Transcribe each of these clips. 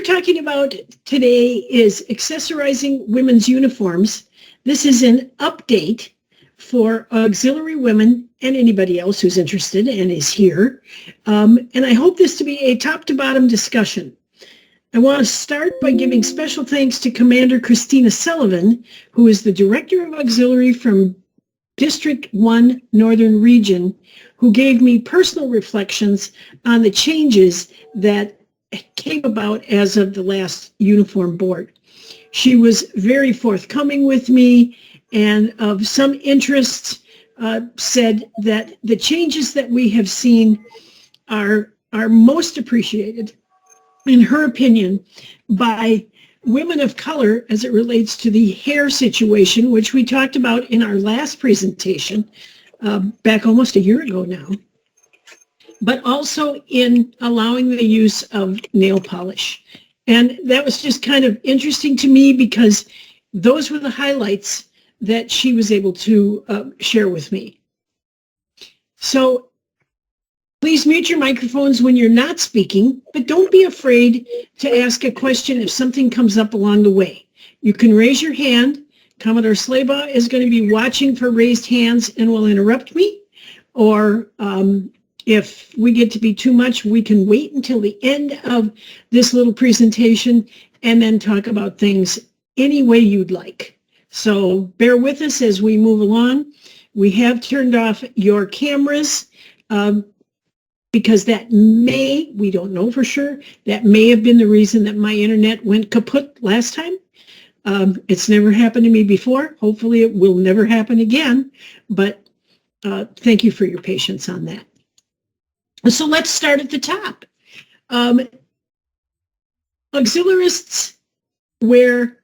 talking about today is accessorizing women's uniforms. This is an update for auxiliary women and anybody else who's interested and is here. And I hope this to be a top to bottom discussion. I want to start by giving special thanks to Commander Christina Sullivan, who is the Director of Auxiliary from District 1 Northern Region, who gave me personal reflections on the changes that came about as of the last uniform board. She was very forthcoming with me and of some interest said that the changes that we have seen are most appreciated, in her opinion, by women of color as it relates to the hair situation, which we talked about in our last presentation back almost a year ago now, but also in allowing the use of nail polish. And that was just kind of interesting to me because those were the highlights that she was able to share with me. So please mute your microphones when you're not speaking, but don't be afraid to ask a question if something comes up along the way. You can raise your hand. Commodore Slaybaugh is going to be watching for raised hands and will interrupt me. Or if we get to be too much, we can wait until the end of this little presentation and then talk about things any way you'd like. So bear with us as we move along. We have turned off your cameras because that may, we don't know for sure, that may have been the reason that my internet went kaput last time. It's never happened to me before. Hopefully it will never happen again, but thank you for your patience on that. So let's start at the top. Auxiliarists wear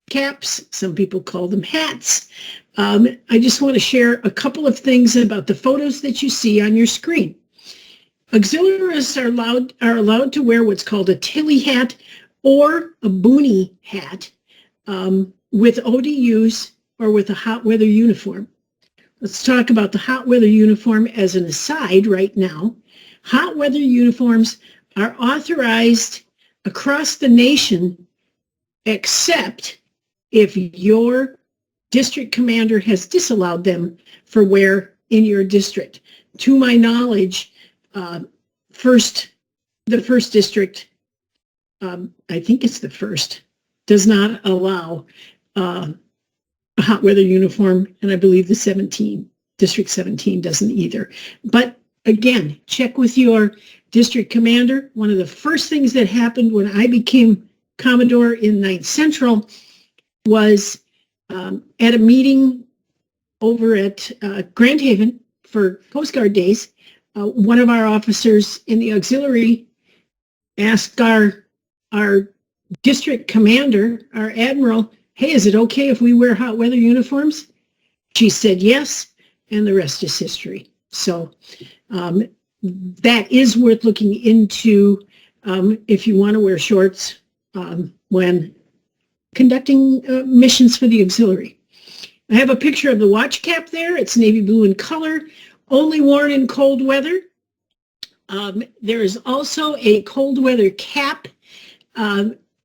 caps, some people call them hats. I just want to share a couple of things about the photos that you see on your screen. Auxiliarists are allowed to wear what's called a tilly hat or a boonie hat with ODUs or with a hot weather uniform. Let's talk about the hot weather uniform as an aside right now. Hot weather uniforms are authorized across the nation except if your district commander has disallowed them for wear in your district. To my knowledge, the first district, I think it's the first, does not allow a hot weather uniform, and I believe the District 17 doesn't either. But again, check with your district commander. One of the first things that happened when I became Commodore in 9th Central was at a meeting over at Grand Haven for Coast Guard Days. One of our officers in the auxiliary asked our district commander, our admiral, hey, is it okay if we wear hot weather uniforms? She said yes, and the rest is history. So that is worth looking into if you want to wear shorts when conducting missions for the auxiliary. I have a picture of the watch cap there. It's navy blue in color, only worn in cold weather. There is also a cold weather cap,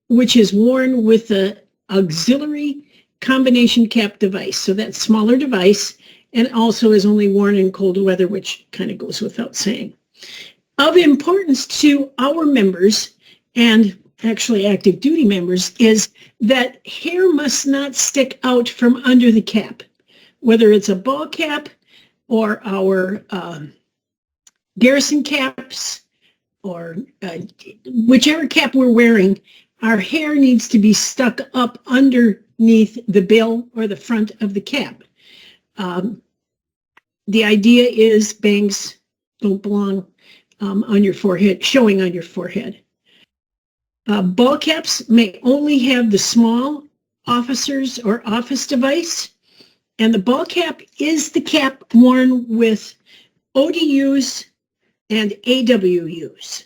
which is worn with the auxiliary combination cap device. So that smaller device, and also is only worn in cold weather, which kind of goes without saying. Of importance to our members and actually active duty members is that hair must not stick out from under the cap, whether it's a ball cap or our garrison caps or whichever cap we're wearing, our hair needs to be stuck up underneath the bill or the front of the cap. The idea is bangs don't belong on your forehead, showing on your forehead. Ball caps may only have the small officers or office device, and the ball cap is the cap worn with ODUs and AWUs.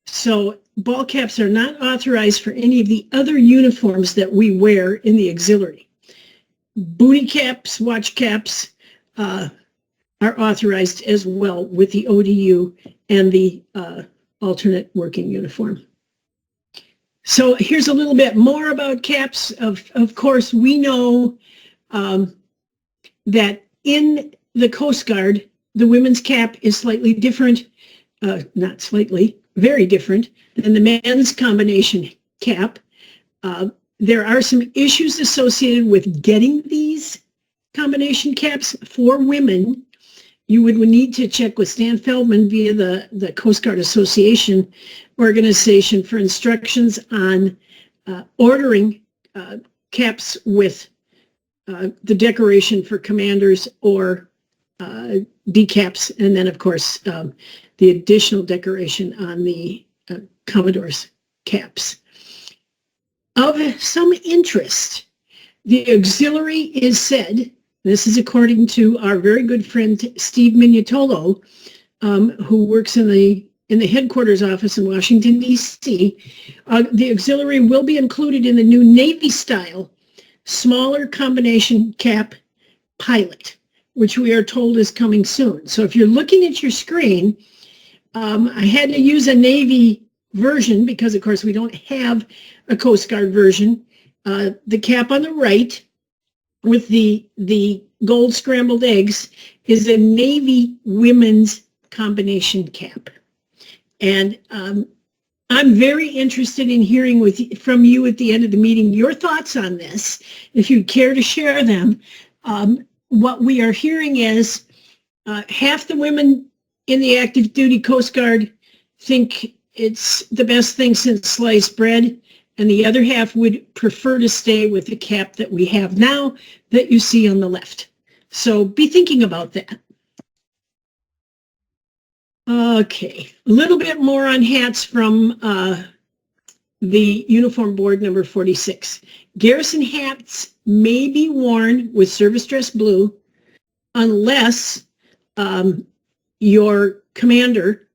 So ball caps are not authorized for any of the other uniforms that we wear in the auxiliary. Boonie caps, watch caps are authorized as well with the ODU and the alternate working uniform. So here's a little bit more about caps. Of course, we know that in the Coast Guard, the women's cap is slightly different, not slightly, very different than the men's combination cap. There are some issues associated with getting these combination caps for women. You would need to check with Stan Feldman via the Coast Guard Association organization for instructions on ordering caps with the decoration for commanders or decaps, and then, of course, the additional decoration on the Commodore's caps. Of some interest, the auxiliary is said, this is according to our very good friend Steve Miniatolo, who works in the headquarters office in Washington, D.C. The auxiliary will be included in the new Navy-style smaller combination cap pilot, which we are told is coming soon. So if you're looking at your screen, I had to use a Navy version because, of course, we don't have a Coast Guard version. The cap on the right with the gold scrambled eggs is a Navy women's combination cap. And I'm very interested in hearing from you at the end of the meeting your thoughts on this, if you'd care to share them. What we are hearing is half the women in the active duty Coast Guard think it's the best thing since sliced bread, and the other half would prefer to stay with the cap that we have now that you see on the left. So be thinking about that. Okay, a little bit more on hats from the Uniform Board number 46. Garrison hats may be worn with service dress blue unless your commander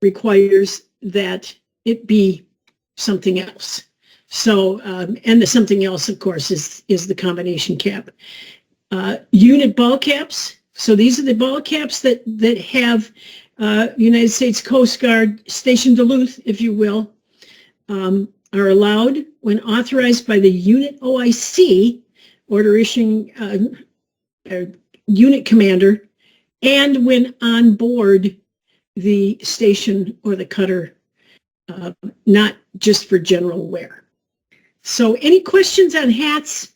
requires that it be something else. So, and the something else, of course, is the combination cap. Unit ball caps. So these are the ball caps that have United States Coast Guard Station Duluth, if you will, are allowed when authorized by the unit OIC, order issuing unit commander, and when on board the station or the cutter, not just for general wear. So any questions on hats?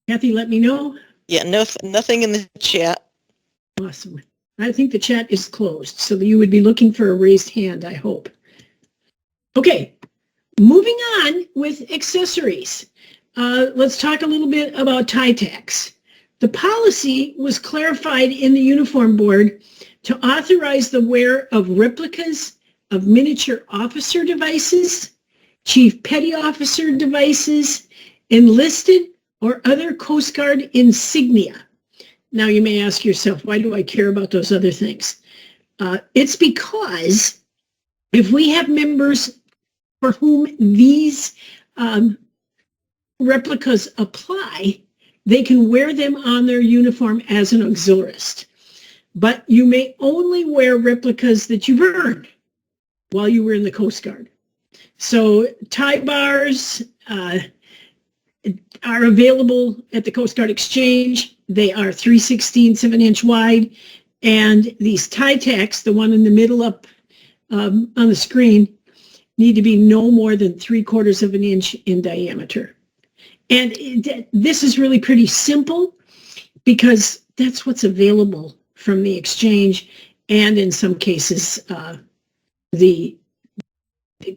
Kathy, let me know. Yeah, nothing in the chat. Awesome. I think the chat is closed, so you would be looking for a raised hand, I hope. Okay, moving on with accessories. Let's talk a little bit about tie tacks. The policy was clarified in the Uniform Board to authorize the wear of replicas of miniature officer devices, chief petty officer devices, enlisted or other Coast Guard insignia. Now you may ask yourself, why do I care about those other things? It's because if we have members for whom these replicas apply, they can wear them on their uniform as an auxiliarist. But you may only wear replicas that you've earned while you were in the Coast Guard. So tie bars are available at the Coast Guard Exchange. They are 3/16 of an inch wide. And these tie tacks, the one in the middle up on the screen, need to be no more than 3/4 of an inch in diameter. And this is really pretty simple because that's what's available from the Exchange and in some cases the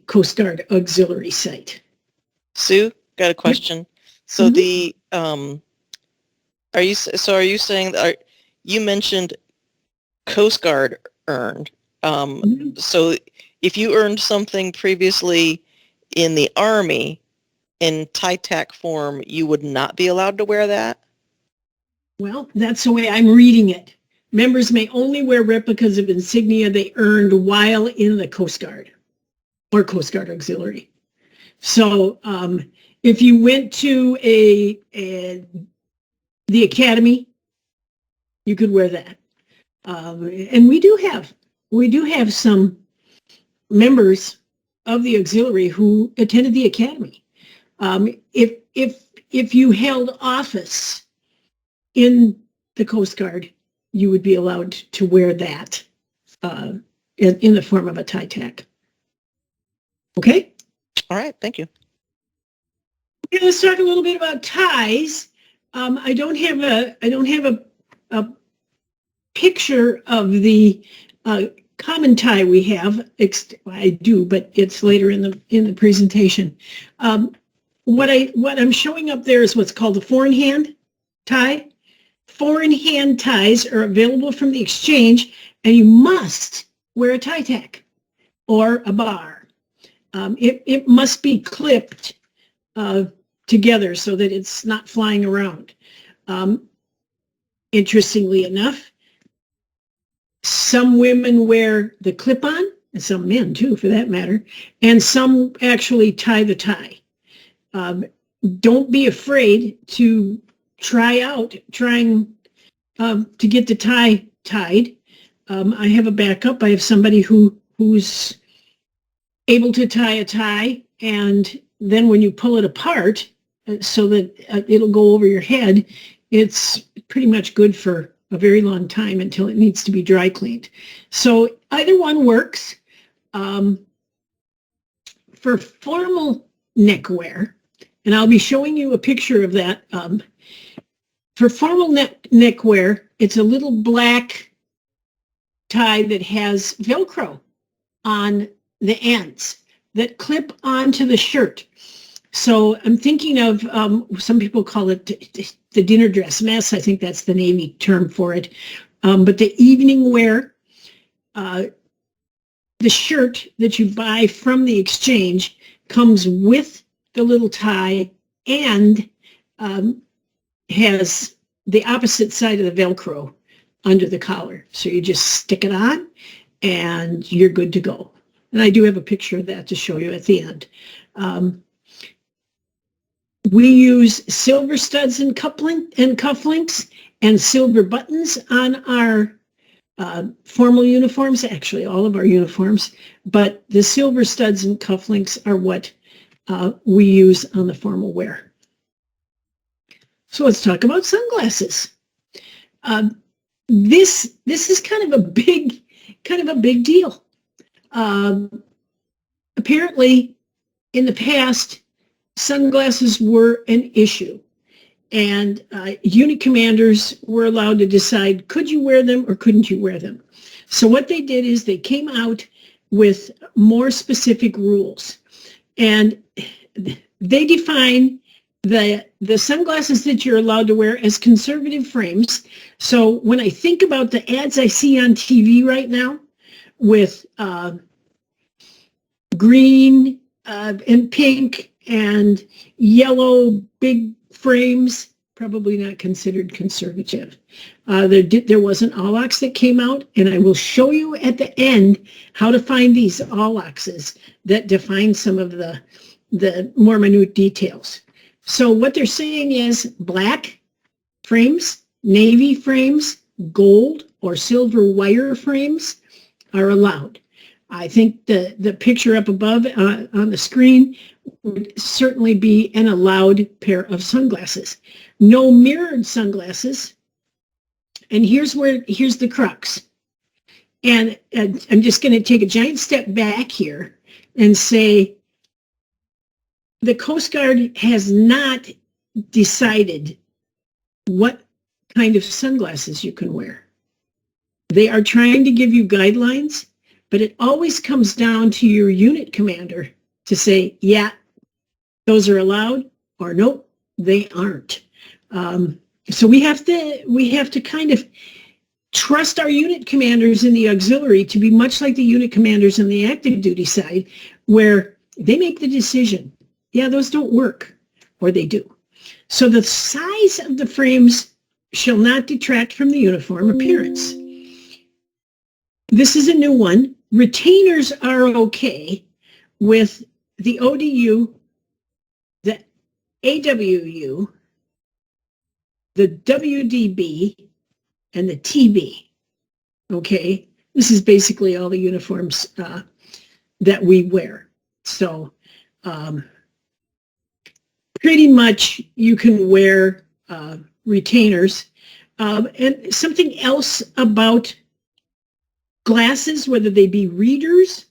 Coast Guard auxiliary site. Sue, got a question. So the are you saying that you mentioned Coast Guard earned? So if you earned something previously in the Army in tie tack form, you would not be allowed to wear that? Well, that's the way I'm reading it. Members may only wear replicas of insignia they earned while in the Coast Guard or Coast Guard Auxiliary. So if you went to the academy, you could wear that. And we do have some members of the auxiliary who attended the academy. If you held office in the Coast Guard, you would be allowed to wear that in the form of a tie tack. Okay? All right, thank you. Okay, let's talk a little bit about ties. I don't have a picture of the common tie we have. I do, but it's later in the presentation. What I'm showing up there is what's called a four-in-hand tie. Four-in-hand ties are available from the exchange, and you must wear a tie tack or a bar. It must be clipped together so that it's not flying around. Interestingly enough, some women wear the clip-on, and some men too, for that matter, and some actually tie the tie. Don't be afraid to trying to get the tie tied. I have a backup. I have somebody who's able to tie a tie, and then when you pull it apart so that it'll go over your head, it's pretty much good for a very long time until it needs to be dry cleaned. So either one works. For formal neckwear, and I'll be showing you a picture of that. For formal neckwear, it's a little black tie that has Velcro on the ends that clip onto the shirt. So I'm thinking of, some people call it the dinner dress mess. I think that's the Navy term for it. But the evening wear, the shirt that you buy from the exchange comes with the little tie and has the opposite side of the Velcro under the collar. So you just stick it on and you're good to go. And I do have a picture of that to show you at the end. We use silver studs and cufflinks and silver buttons on our formal uniforms, actually all of our uniforms, but the silver studs and cufflinks are what we use on the formal wear. So let's talk about sunglasses. This is kind of a big deal. Apparently, in the past, sunglasses were an issue, and unit commanders were allowed to decide, could you wear them or couldn't you wear them? So what they did is they came out with more specific rules, and they define the sunglasses that you're allowed to wear as conservative frames. So when I think about the ads I see on TV right now with green and pink and yellow big frames, probably not considered conservative. There was an AlAux that came out, and I will show you at the end how to find these AlAuxes that define some of the more minute details. So what they're saying is black frames, navy frames, gold or silver wire frames are allowed. I think the picture up above on the screen would certainly be an allowed pair of sunglasses. No mirrored sunglasses. And here's the crux. And I'm just going to take a giant step back here and say the Coast Guard has not decided what kind of sunglasses you can wear. They are trying to give you guidelines, but it always comes down to your unit commander to say, yeah, those are allowed, or nope, they aren't. So we have to kind of trust our unit commanders in the auxiliary to be much like the unit commanders on the active duty side, where they make the decision. Yeah, those don't work, or they do. So the size of the frames shall not detract from the uniform appearance. This is a new one. Retainers are okay with the ODU, the AWU, the WDB, and the TB. Okay, this is basically all the uniforms that we wear. So pretty much you can wear retainers. And something else about glasses, whether they be readers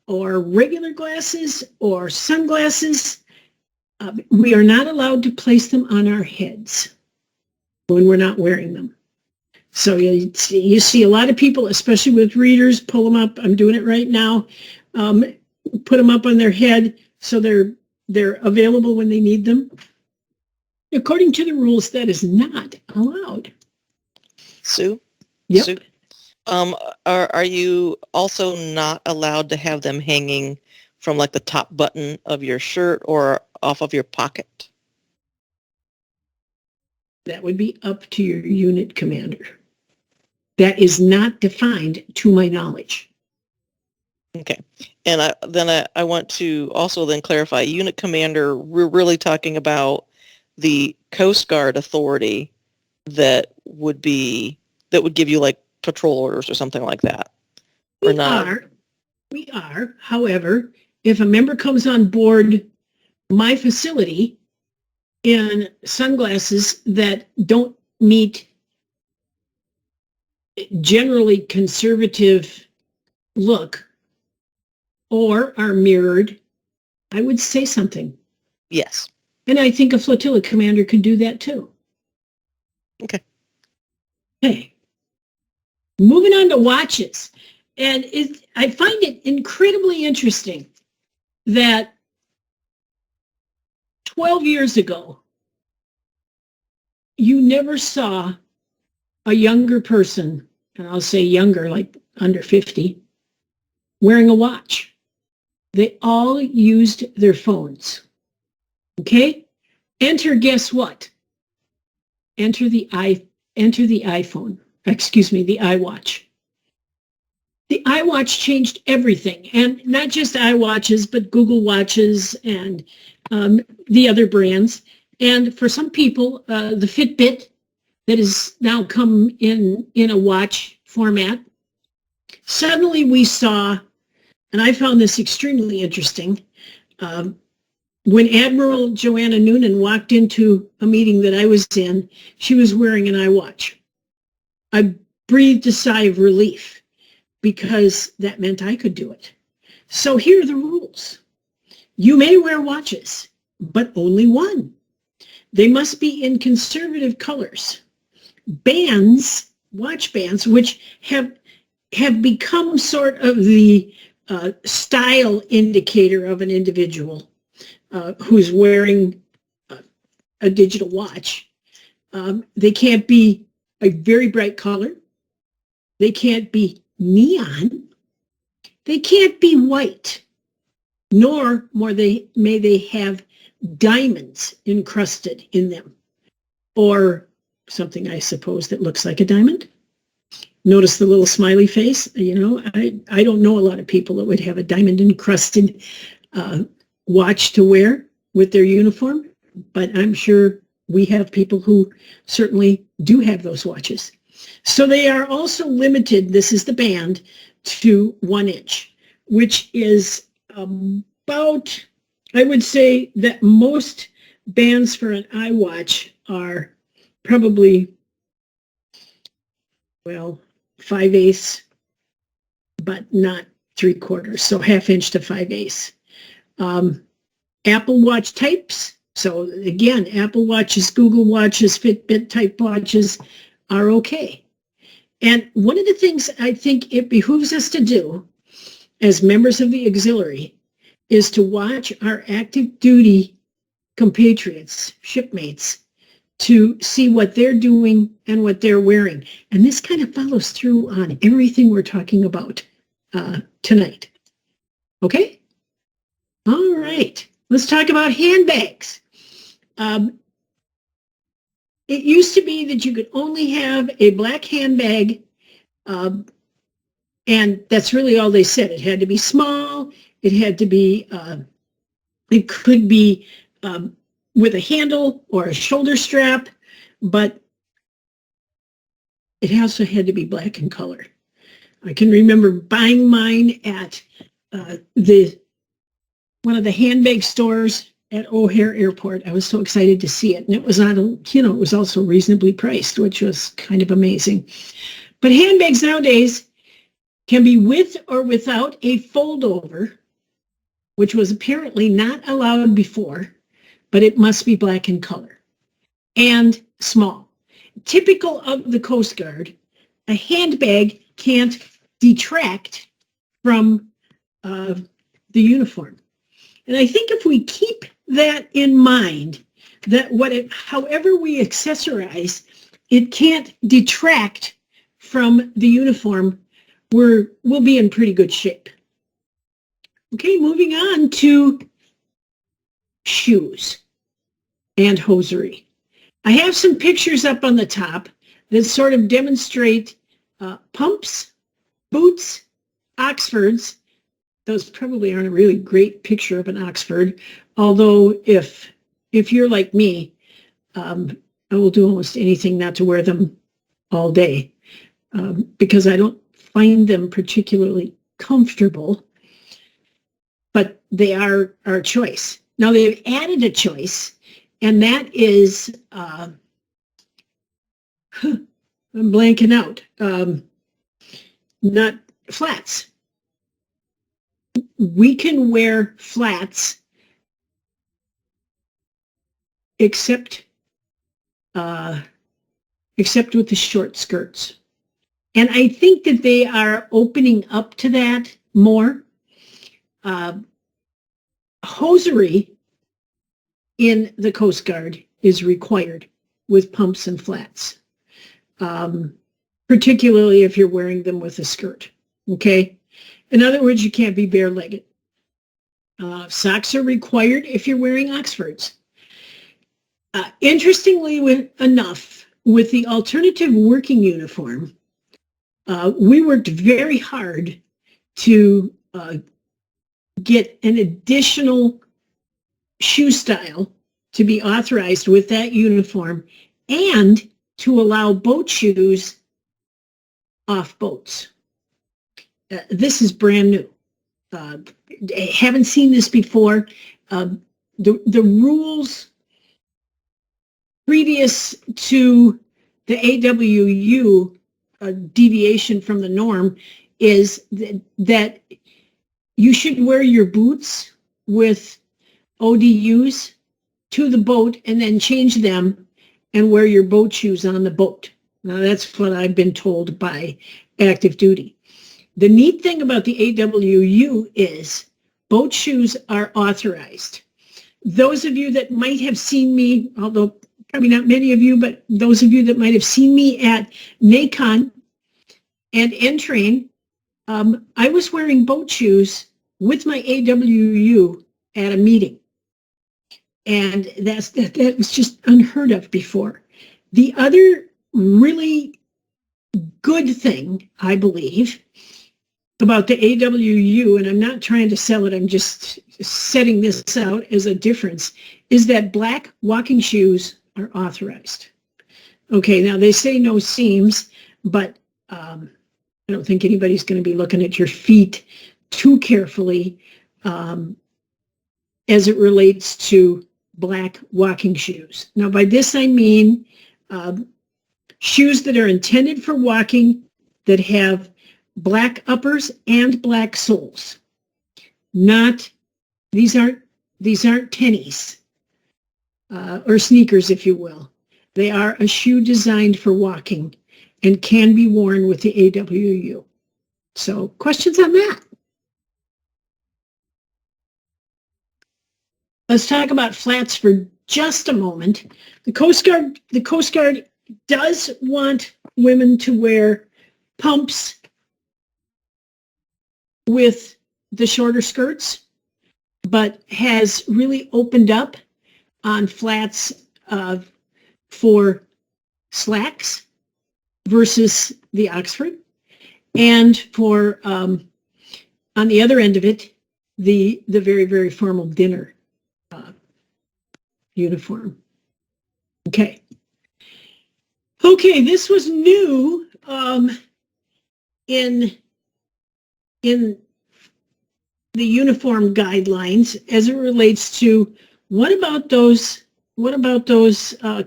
or regular glasses or sunglasses, we are not allowed to place them on our heads when we're not wearing them. So you see a lot of people, especially with readers, pull them up. I'm doing it right now. Put them up on their head so they're available when they need them. According to the rules, that is not allowed. Sue? Yep. Sue? Are you also not allowed to have them hanging from like the top button of your shirt or off of your pocket? That would be up to your unit commander. That is not defined to my knowledge. Okay. And I want to also then clarify, unit commander, we're really talking about the Coast Guard authority that would give you like patrol orders or something like that. Or not? We are. However, if a member comes on board my facility in sunglasses that don't meet generally conservative look or are mirrored, I would say something. Yes. And I think a flotilla commander could do that too. Okay. Okay. Moving on to watches. And I find it incredibly interesting that 12 years ago, you never saw a younger person, and I'll say younger, like under 50, wearing a watch. They all used their phones. Okay? Enter, guess what? Enter the iPhone. Excuse me, the iWatch. The iWatch changed everything, and not just iWatches, but Google Watches and the other brands. And for some people, the Fitbit that has now come in a watch format. Suddenly we saw, and I found this extremely interesting, when Admiral Joanna Noonan walked into a meeting that I was in, she was wearing an iWatch. I breathed a sigh of relief because that meant I could do it. So here are the rules. You may wear watches, but only one. They must be in conservative colors. Bands, watch bands, which have become sort of the style indicator of an individual who's wearing a digital watch. They can't be a very bright color. They can't be neon. They can't be white, nor may they have diamonds encrusted in them, or something, I suppose, that looks like a diamond. Notice the little smiley face. You know, I don't know a lot of people that would have a diamond encrusted watch to wear with their uniform, but I'm sure we have people who certainly do have those watches. So they are also limited, this is the band, to 1 inch, which is about, I would say that most bands for an iWatch are probably, well, 5/8, but not 3/4, so 1/2 inch to 5/8. Apple Watch types, so again, Apple Watches, Google Watches, Fitbit type watches are okay. And one of the things I think it behooves us to do as members of the auxiliary is to watch our active duty compatriots, shipmates, to see what they're doing and what they're wearing. And this kind of follows through on everything we're talking about tonight. Okay? All right. Let's talk about handbags. It used to be that you could only have a black handbag, and that's really all they said. It had to be small. It had to be, it could be with a handle or a shoulder strap, but it also had to be black in color. I can remember buying mine at one of the handbag stores at O'Hare Airport. I was so excited to see it, and it was it was also reasonably priced, which was kind of amazing. But handbags nowadays can be with or without a fold over, which was apparently not allowed before, but it must be black in color and small. Typical of the Coast Guard, a handbag can't detract from the uniform. And I think if we keep that in mind, that however we accessorize, it can't detract from the uniform, we'll be in pretty good shape. Okay, moving on to shoes and hosiery. I have some pictures up on the top that sort of demonstrate pumps, boots, Oxfords. Those probably aren't a really great picture of an Oxford, although if you're like me, I will do almost anything not to wear them all day because I don't find them particularly comfortable, but they are our choice. Now they've added a choice, and that is, I'm blanking out, not flats. We can wear flats except with the short skirts. And I think that they are opening up to that more. Hosiery in the Coast Guard is required with pumps and flats, particularly if you're wearing them with a skirt, okay? In other words, you can't be bare-legged. Socks are required if you're wearing Oxfords. Interestingly enough, with the alternative working uniform, we worked very hard to get an additional shoe style to be authorized with that uniform and to allow boat shoes off boats. This is brand new. Haven't seen this before. The rules previous to the AWU deviation from the norm is that you should wear your boots with ODUs to the boat and then change them and wear your boat shoes on the boat. Now that's what I've been told by active duty. The neat thing about the AWU is boat shoes are authorized. Those of you that might have seen me, although probably not many of you, but those of you that might have seen me at NACON and Entrain, I was wearing boat shoes with my AWU at a meeting. And that was just unheard of before. The other really good thing, I believe, about the AWU, and I'm not trying to sell it, I'm just setting this out as a difference, is that black walking shoes are authorized. Okay, now they say no seams, but I don't think anybody's going to be looking at your feet too carefully as it relates to black walking shoes. Now, by this I mean shoes that are intended for walking that have black uppers and black soles. These aren't tennies or sneakers, if you will. They are a shoe designed for walking and can be worn with the AWU. So, questions on that? Let's talk about flats for just a moment. The Coast Guard does want women to wear pumps with the shorter skirts, but has really opened up on flats for slacks versus the Oxford, and for on the other end of it, the very, very formal dinner uniform. Okay, this was new in the uniform guidelines as it relates to what about those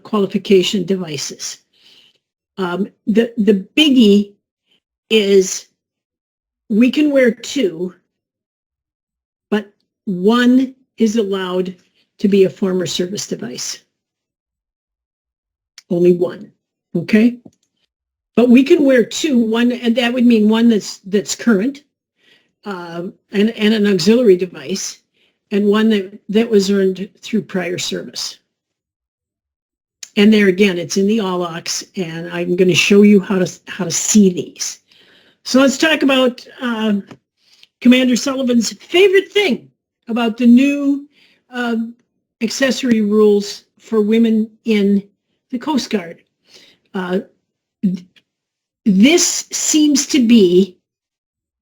qualification devices. The biggie is we can wear two, but one is allowed to be a former service device. Only one, okay? But we can wear two, one, and that would mean one that's current, and an auxiliary device, and one that was earned through prior service. And there again, it's in the AlAux, and I'm going to show you how to see these. So let's talk about Commander Sullivan's favorite thing about the new accessory rules for women in the Coast Guard. This seems to be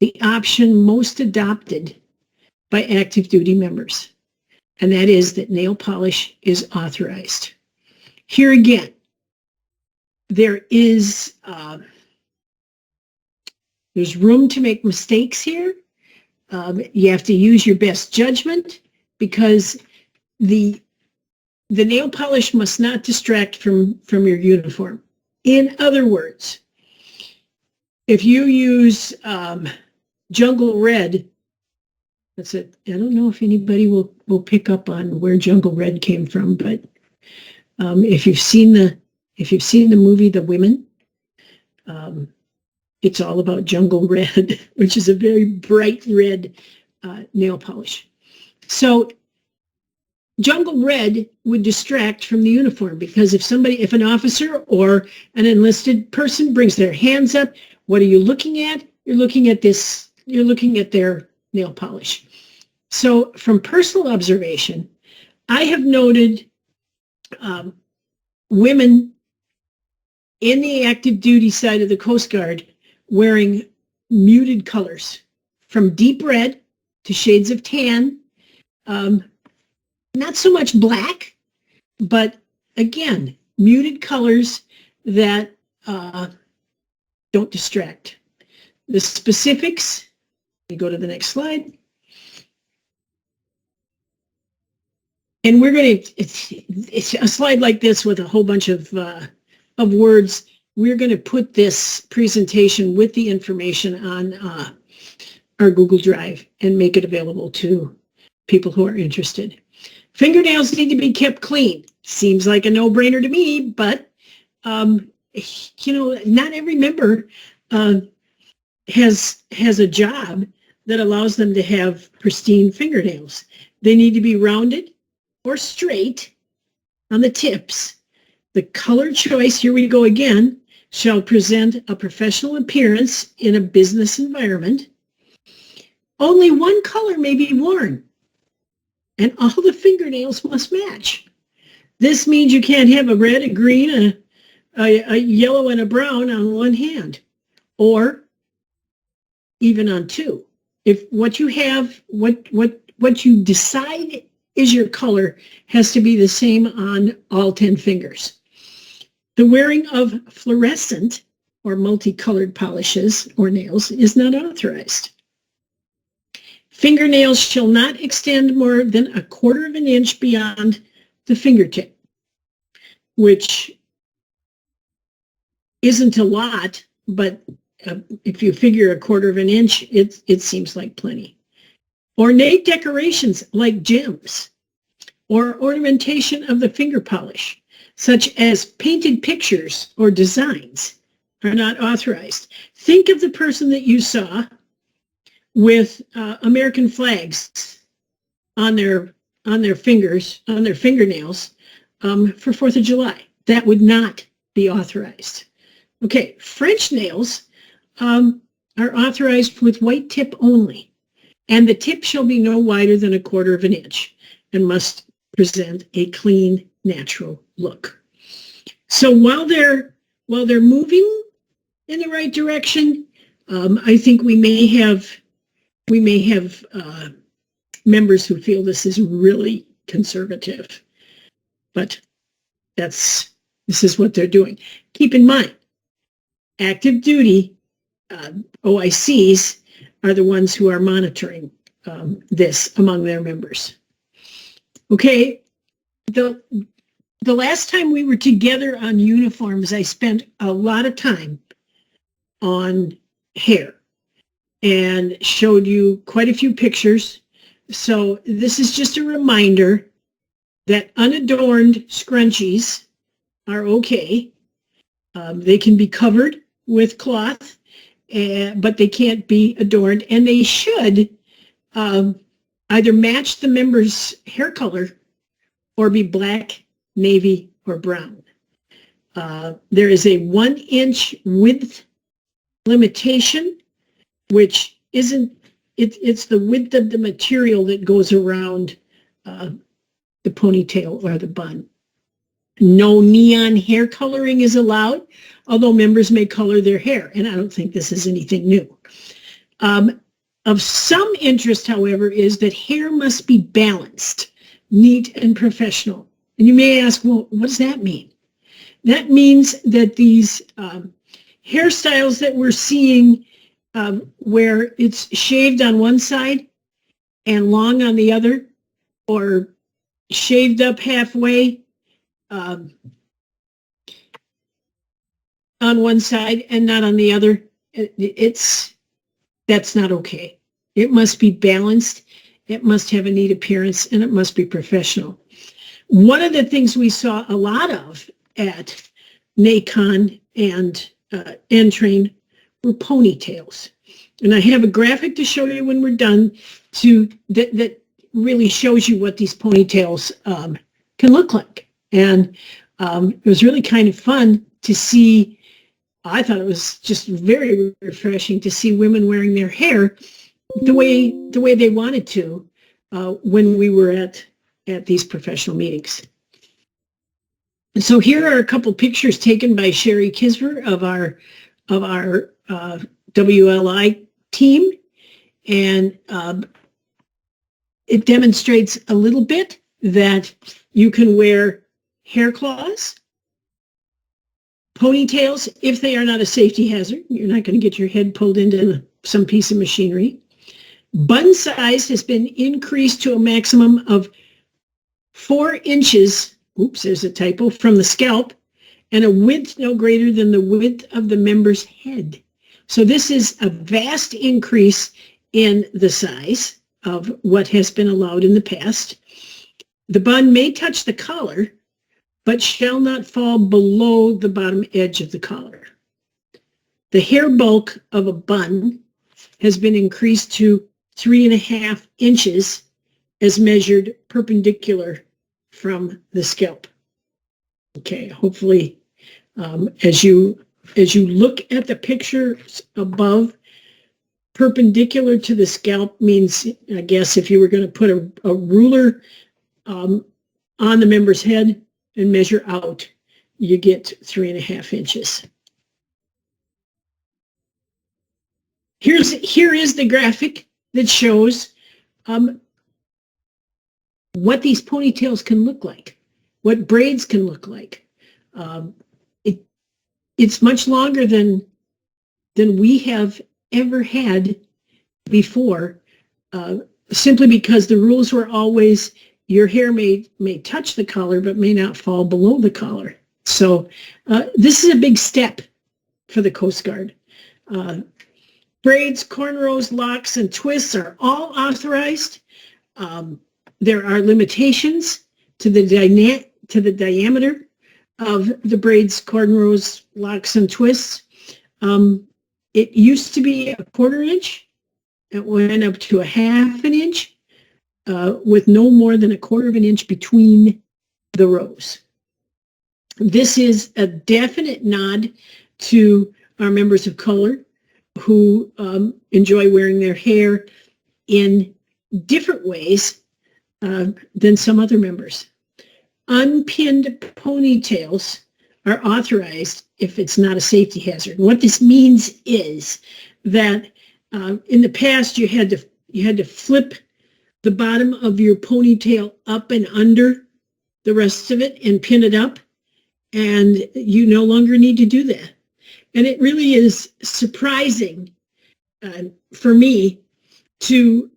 the option most adopted by active duty members, and that is that nail polish is authorized. Here again, there's room to make mistakes here. You have to use your best judgment because the nail polish must not distract from your uniform. In other words, if you use jungle red, that's it. I don't know if anybody will pick up on where jungle red came from, but if you've seen the movie The Women, it's all about jungle red, which is a very bright red nail polish. So jungle red would distract from the uniform because if an officer or an enlisted person brings their hands up, what are you looking at? You're looking at this, you're looking at their nail polish. So from personal observation, I have noted women in the active duty side of the Coast Guard wearing muted colors from deep red to shades of tan. Not so much black, but again, muted colors that don't distract. The specifics, let me go to the next slide. And we're going to, it's a slide like this with a whole bunch of words. We're going to put this presentation with the information on our Google Drive and make it available to people who are interested. Fingernails need to be kept clean. Seems like a no-brainer to me, but not every member has a job that allows them to have pristine fingernails. They need to be rounded or straight on the tips. The color choice, here we go again, shall present a professional appearance in a business environment. Only one color may be worn, and all the fingernails must match. This means you can't have a red, a green, a yellow, and a brown on one hand, or even on two. If what you have, what you decide is your color has to be the same on all 10 fingers. The wearing of fluorescent or multicolored polishes or nails is not authorized. Fingernails shall not extend more than 1/4 of an inch beyond the fingertip, which isn't a lot, but if you figure 1/4 of an inch, it seems like plenty. Ornate decorations like gems or ornamentation of the finger polish, such as painted pictures or designs, are not authorized. Think of the person that you saw with American flags on their fingers, on their fingernails for 4th of July. That would not be authorized. Okay, French nails are authorized with white tip only, and the tip shall be no wider than 1/4 of an inch and must present a clean, natural look. So while they're moving in the right direction, I think we may have members who feel this is really conservative, but this is what they're doing. Keep in mind, active duty OICs are the ones who are monitoring this among their members. Okay, the last time we were together on uniforms, I spent a lot of time on hair and showed you quite a few pictures. So this is just a reminder that unadorned scrunchies are okay. They can be covered with cloth, but they can't be adorned, and they should either match the member's hair color or be black, navy, or brown. There is a 1-inch width limitation, which isn't, it's the width of the material that goes around the ponytail or the bun. No neon hair coloring is allowed, although members may color their hair, and I don't think this is anything new. Of some interest, however, is that hair must be balanced, neat, and professional. And you may ask, well, what does that mean? That means that these hairstyles that we're seeing where it's shaved on one side and long on the other, or shaved up halfway on one side and not on the other, that's not okay. It must be balanced, it must have a neat appearance, and it must be professional. One of the things we saw a lot of at NACON and N-Train were ponytails. And I have a graphic to show you when we're done that really shows you what these ponytails can look like. And it was really kind of fun to see. I thought it was just very refreshing to see women wearing their hair the way they wanted to when we were at these professional meetings. So here are a couple pictures taken by Sherry Kisver of our WLI team, and it demonstrates a little bit that you can wear hair claws, ponytails, if they are not a safety hazard. You're not going to get your head pulled into some piece of machinery. Bun size has been increased to a maximum of 4 inches, oops, there's a typo, from the scalp, and a width no greater than the width of the member's head. So this is a vast increase in the size of what has been allowed in the past. The bun may touch the collar, but shall not fall below the bottom edge of the collar. The hair bulk of a bun has been increased to 3.5 inches as measured perpendicular from the scalp. Okay, hopefully as you look at the pictures above, perpendicular to the scalp means, I guess, if you were going to put a ruler on the member's head and measure out, you get 3.5 inches. Here is the graphic that shows what these ponytails can look like, what braids can look like. It's much longer than we have ever had before, simply because the rules were always your hair may touch the collar but may not fall below the collar. So this is a big step for the Coast Guard. Braids, cornrows, locks, and twists are all authorized. There are limitations to the diameter of the braids, cornrows, locks, and twists. It used to be 1/4 inch. It went up to 1/2 inch with no more than 1/4 inch between the rows. This is a definite nod to our members of color who enjoy wearing their hair in different ways than some other members. Unpinned ponytails are authorized if it's not a safety hazard. What this means is that in the past you had to flip the bottom of your ponytail up and under the rest of it and pin it up, and you no longer need to do that. And it really is surprising for me to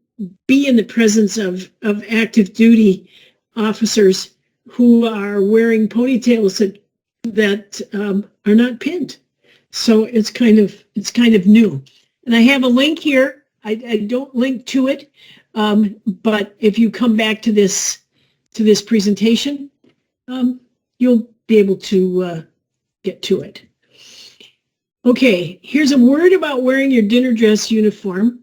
be in the presence of active duty officers who are wearing ponytails that are not pinned. So it's kind of new. And I have a link here. I don't link to it, but if you come back to this presentation, you'll be able to get to it. Okay, here's a word about wearing your dinner dress uniform.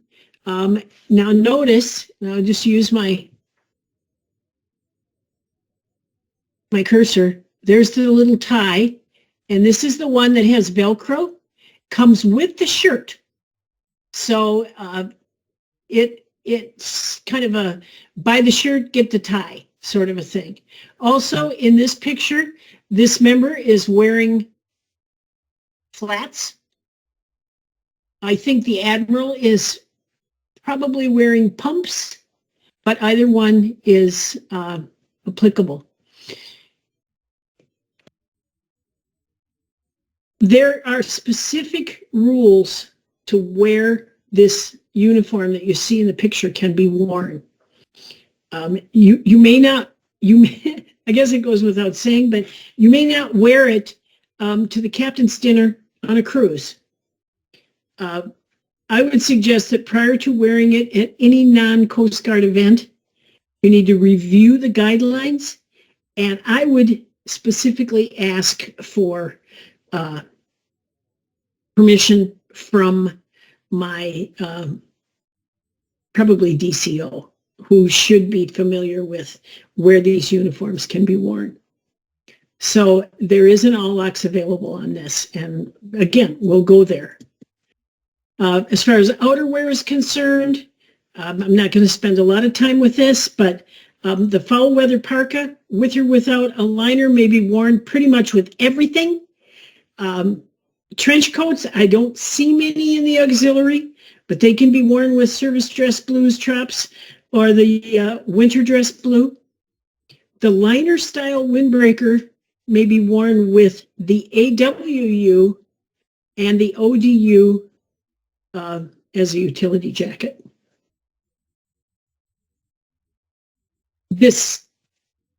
Now notice, and I'll just use my cursor. There's the little tie, and this is the one that has Velcro, comes with the shirt. So it's kind of a buy the shirt, get the tie sort of a thing. Also in this picture, this member is wearing flats. I think the Admiral is probably wearing pumps, but either one is applicable. There are specific rules to where this uniform that you see in the picture can be worn. You may not, I guess it goes without saying, but you may not wear it to the captain's dinner on a cruise. I would suggest that prior to wearing it at any non-Coast Guard event, you need to review the guidelines, and I would specifically ask for permission from my probably DCO, who should be familiar with where these uniforms can be worn. So there is an AlAux available on this, and again, we'll go there. As far as outerwear is concerned, I'm not going to spend a lot of time with this, but the foul weather parka, with or without a liner, may be worn pretty much with everything. Trench coats, I don't see many in the auxiliary, but they can be worn with service dress blues, trops, or the winter dress blue. The liner style windbreaker may be worn with the AWU and the ODU as a utility jacket. This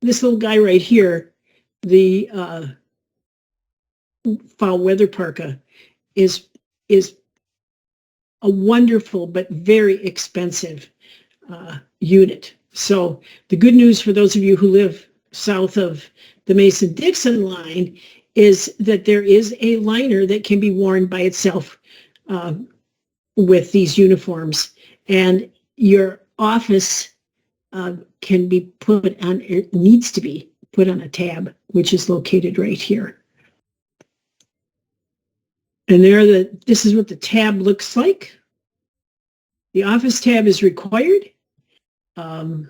little guy right here, the foul weather parka, is a wonderful but very expensive unit. So the good news for those of you who live south of the Mason-Dixon line is that there is a liner that can be worn by itself with these uniforms, and your office can be put on, it needs to be put on a tab, which is located right here. And this is what the tab looks like. The office tab is required. The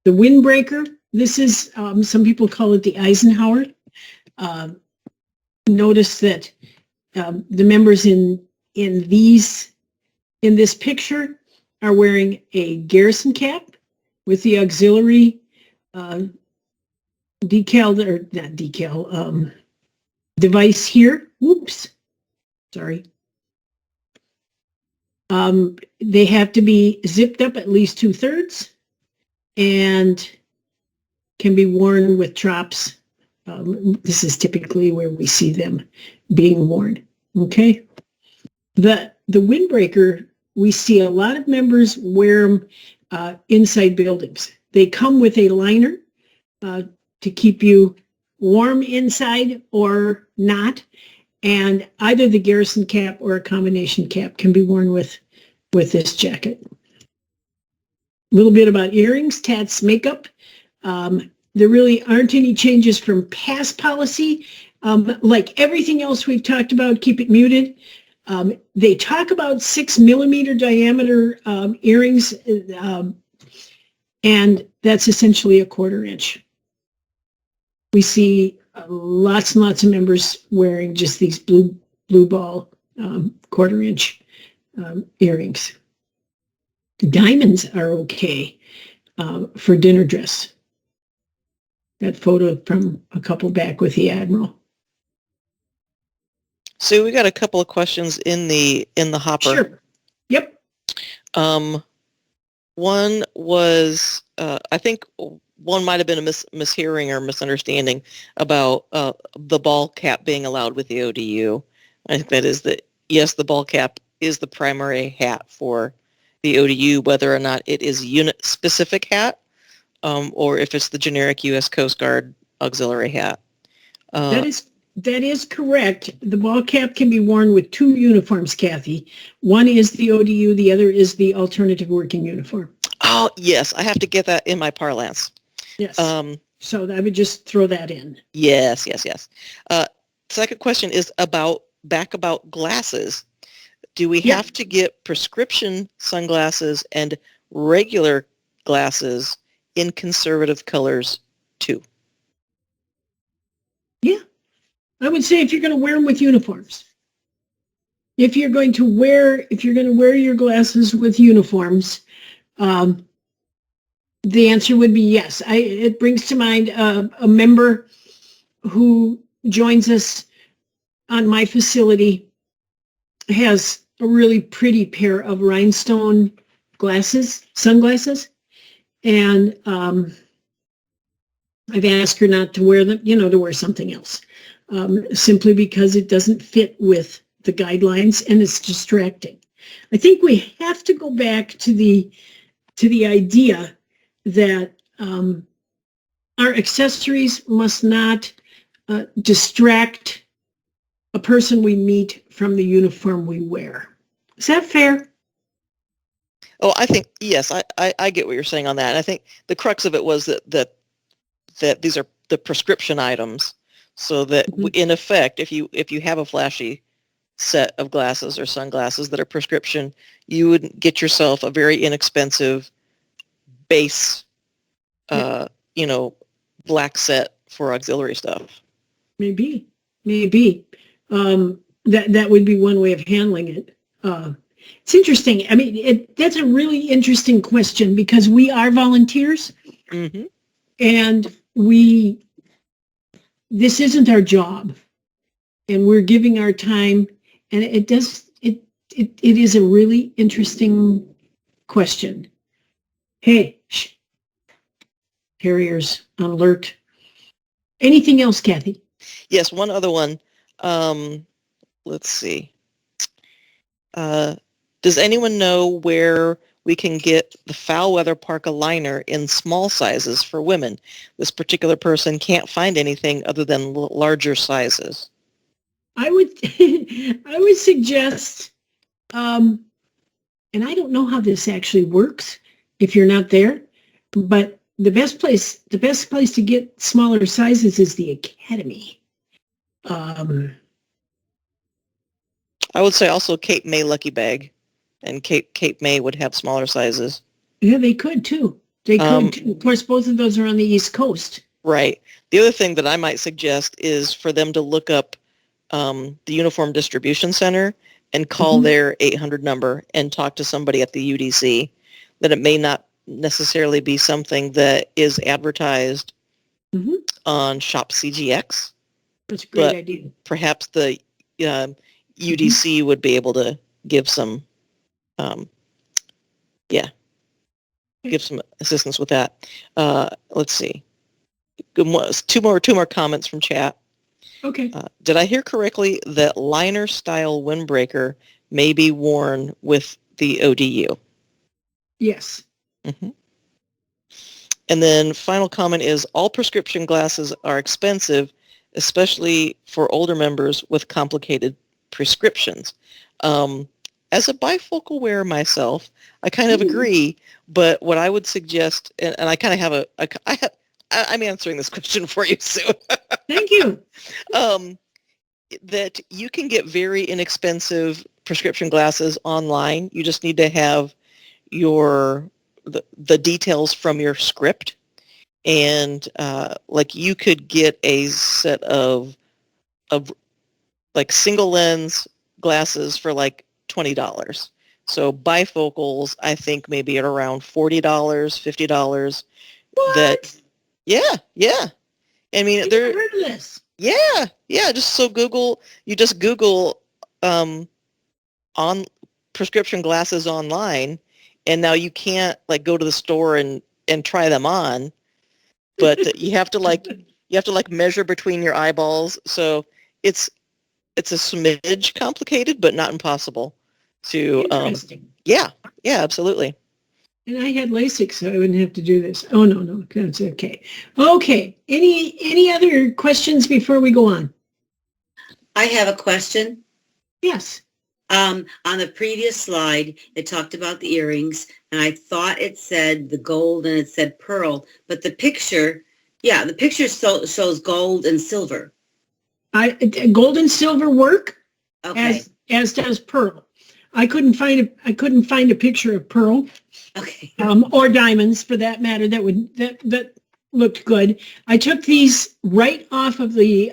windbreaker, this is, some people call it the Eisenhower. Notice that the members in this picture are wearing a garrison cap with the auxiliary device here. Whoops, sorry. They have to be zipped up at least 2/3 and can be worn with trops. This is typically where we see them being worn. Okay. The windbreaker, we see a lot of members wear them inside buildings. They come with a liner to keep you warm inside or not, and either the garrison cap or a combination cap can be worn with this jacket. A little bit about earrings, tats, makeup. There really aren't any changes from past policy. Like everything else we've talked about, keep it muted. They talk about 6 millimeter diameter earrings, and that's essentially a 1/4 inch. We see lots and lots of members wearing just these blue ball 1/4 inch earrings. Diamonds are okay for dinner dress. That photo from a couple back with the Admiral. Sue, we got a couple of questions in the hopper. Sure. Yep. One was, I think one might have been a mishearing or misunderstanding about the ball cap being allowed with the ODU. I think that is that, yes, the ball cap is the primary hat for the ODU, whether or not it is unit-specific hat or if it's the generic U.S. Coast Guard auxiliary hat. That is correct. The ball cap can be worn with two uniforms, Kathy. One is the ODU, the other is the alternative working uniform. Oh, yes. I have to get that in my parlance. Yes. So I would just throw that in. Yes. Second question is about glasses. Do we have to get prescription sunglasses and regular glasses in conservative colors too? Yeah. I would say if you're going to wear them with uniforms. If you're going to wear your glasses with uniforms, the answer would be yes. It brings to mind a member who joins us on my facility has a really pretty pair of rhinestone sunglasses, and I've asked her not to wear them, to wear something else, simply because it doesn't fit with the guidelines and it's distracting. I think we have to go back to the idea that our accessories must not distract a person we meet from the uniform we wear. Is that fair? Oh, I think, yes, I get what you're saying on that. And I think the crux of it was that these are the prescription items, so that in effect, if you have a flashy set of glasses or sunglasses that are prescription, you would get yourself a very inexpensive base, black set for auxiliary stuff. Maybe. That would be one way of handling it. It's interesting. I mean, that's a really interesting question because we are volunteers, and this isn't our job, and we're giving our time, and it is a really interesting question. Hey, carriers on alert. Anything else, Kathy? Yes, one other one. Let's see. Does anyone know where we can get the foul weather parka liner in small sizes for women? This particular person can't find anything other than larger sizes. I would suggest, and I don't know how this actually works if you're not there, but the best place to get smaller sizes is the academy. I would say also Cape May Lucky Bag, and Cape May would have smaller sizes. Yeah, they could too. Of course, both of those are on the East Coast. Right. The other thing that I might suggest is for them to look up the Uniform Distribution Center and call their 800 number and talk to somebody at the UDC. That it may not necessarily be something that is advertised on Shop CGX. That's a great idea. Perhaps the UDC would be able to give some, give some assistance with that. Let's see. Two more comments from chat. Okay. Did I hear correctly that liner style windbreaker may be worn with the ODU? Yes. And then final comment is all prescription glasses are expensive, especially for older members with complicated prescriptions. As a bifocal wearer myself, I kind of agree, but what I would suggest, and I kind of have I'm answering this question for you, Sue. Thank you. That you can get very inexpensive prescription glasses online. You just need to have the details from your script, and like you could get a set of like single lens glasses for like $20. So bifocals, I think maybe at around $40, $50. What? Yeah. I mean, I've never heard of this. Yeah, yeah. You just Google on prescription glasses online, and now you can't like go to the store and try them on, but you have to measure between your eyeballs. So it's it's a smidge complicated, but not impossible to Interesting. yeah, yeah, absolutely. And I had LASIK, so I wouldn't have to do this. Oh, no, no, that's okay. Okay. Any other questions before we go on? I have a question. Yes. On the previous slide, it talked about the earrings, and I thought it said the gold and it said pearl, but the picture shows gold and silver. Gold and silver work, Okay. as does pearl. I couldn't find a picture of pearl, Okay. or diamonds for that matter that looked good. I took these right off of the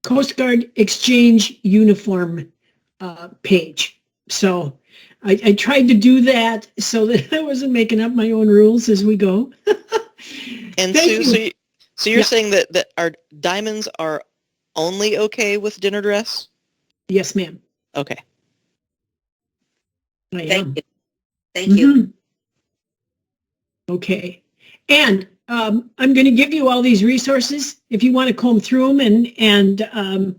Coast Guard Exchange uniform page. So I tried to do that so that I wasn't making up my own rules as we go. And Thank Sue, you. so you're Yeah. saying that our diamonds are only okay with dinner dress? Yes, ma'am. Okay. I am. Thank you. Thank you. Mhm. Okay. And I'm going to give you all these resources if you want to comb through them and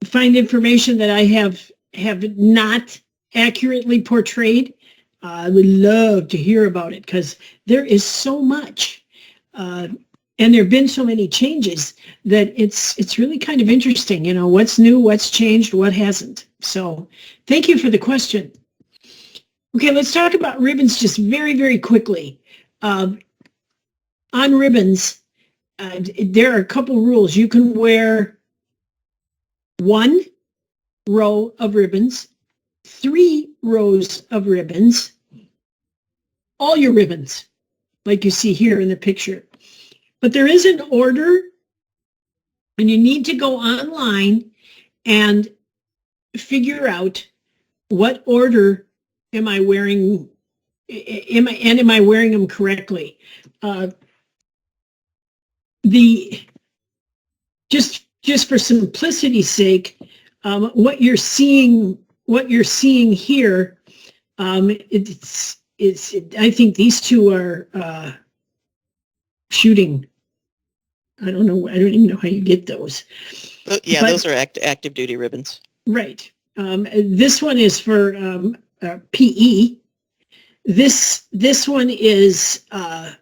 find information that I have not accurately portrayed. I would love to hear about it because there is so much, and there have been so many changes that it's really kind of interesting. You know, what's new, what's changed, what hasn't. So thank you for the question. Okay, let's talk about ribbons just very, very quickly. On ribbons, there are a couple rules. You can wear 1 row of ribbons, 3 rows of ribbons, all your ribbons, like you see here in the picture. But there is an order, and you need to go online and figure out what order am I wearing, am I wearing them correctly? Just for simplicity's sake, what you're seeing here, I think these two are shooting. I don't know. I don't even know how you get those. Yeah, But- those are active duty ribbons. Right. This one is for PE. This one is an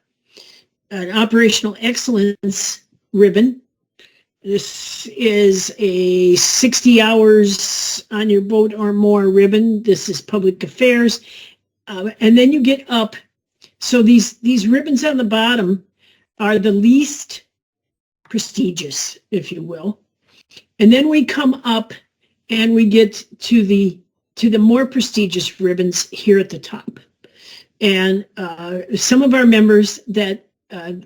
operational excellence ribbon. This is a 60 hours on your boat or more ribbon. This is public affairs. And then you get up. So these ribbons on the bottom are the least prestigious, if you will. And then we come up and we get to the more prestigious ribbons here at the top. And some of our members that are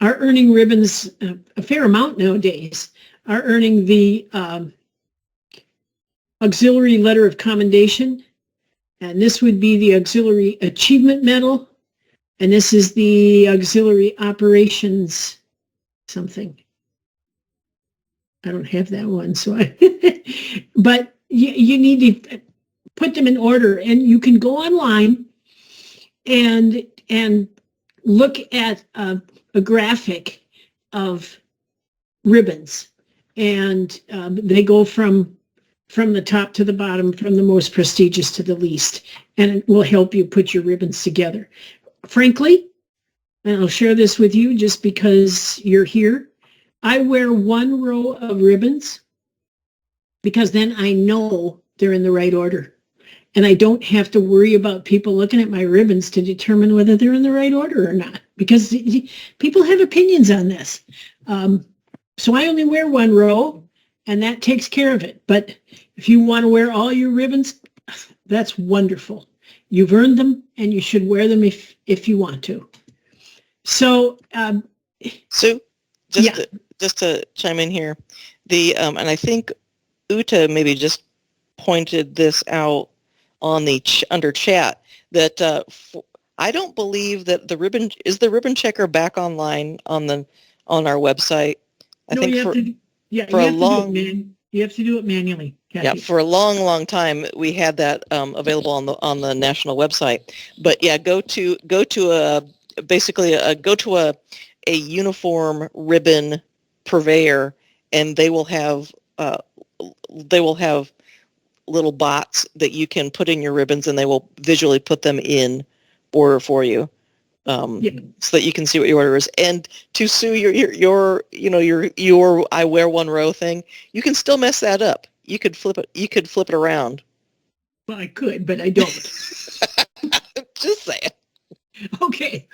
earning ribbons a fair amount nowadays are earning the auxiliary letter of commendation. And this would be the auxiliary achievement medal. And this is the auxiliary operations something. I don't have that one, so but you need to put them in order, and you can go online and look at a graphic of ribbons, and they go from the top to the bottom, from the most prestigious to the least, and it will help you put your ribbons together. Frankly, and I'll share this with you just because you're here, I wear 1 row of ribbons because then I know they're in the right order. And I don't have to worry about people looking at my ribbons to determine whether they're in the right order or not, because people have opinions on this. So I only wear 1 row, and that takes care of it. But if you want to wear all your ribbons, that's wonderful. You've earned them, and you should wear them if you want to. So, Sue, yeah. just to chime in here, and I think Uta maybe just pointed this out on the under chat that I don't believe that the ribbon checker back online on our website. I No, think you have to, yeah, for you a have to do it, long, man. You have to do it manually, yeah, Kathy. for a long, long time we had that available on the national website. But yeah, go to a uniform ribbon purveyor, and they will have little bots that you can put in your ribbons, and they will visually put them in order for you, Yeah. so that you can see what your order is. And to Sue, your I wear one row thing, you can still mess that up. You could flip it. You could flip it around. Well, I could, but I don't. Just saying. Okay.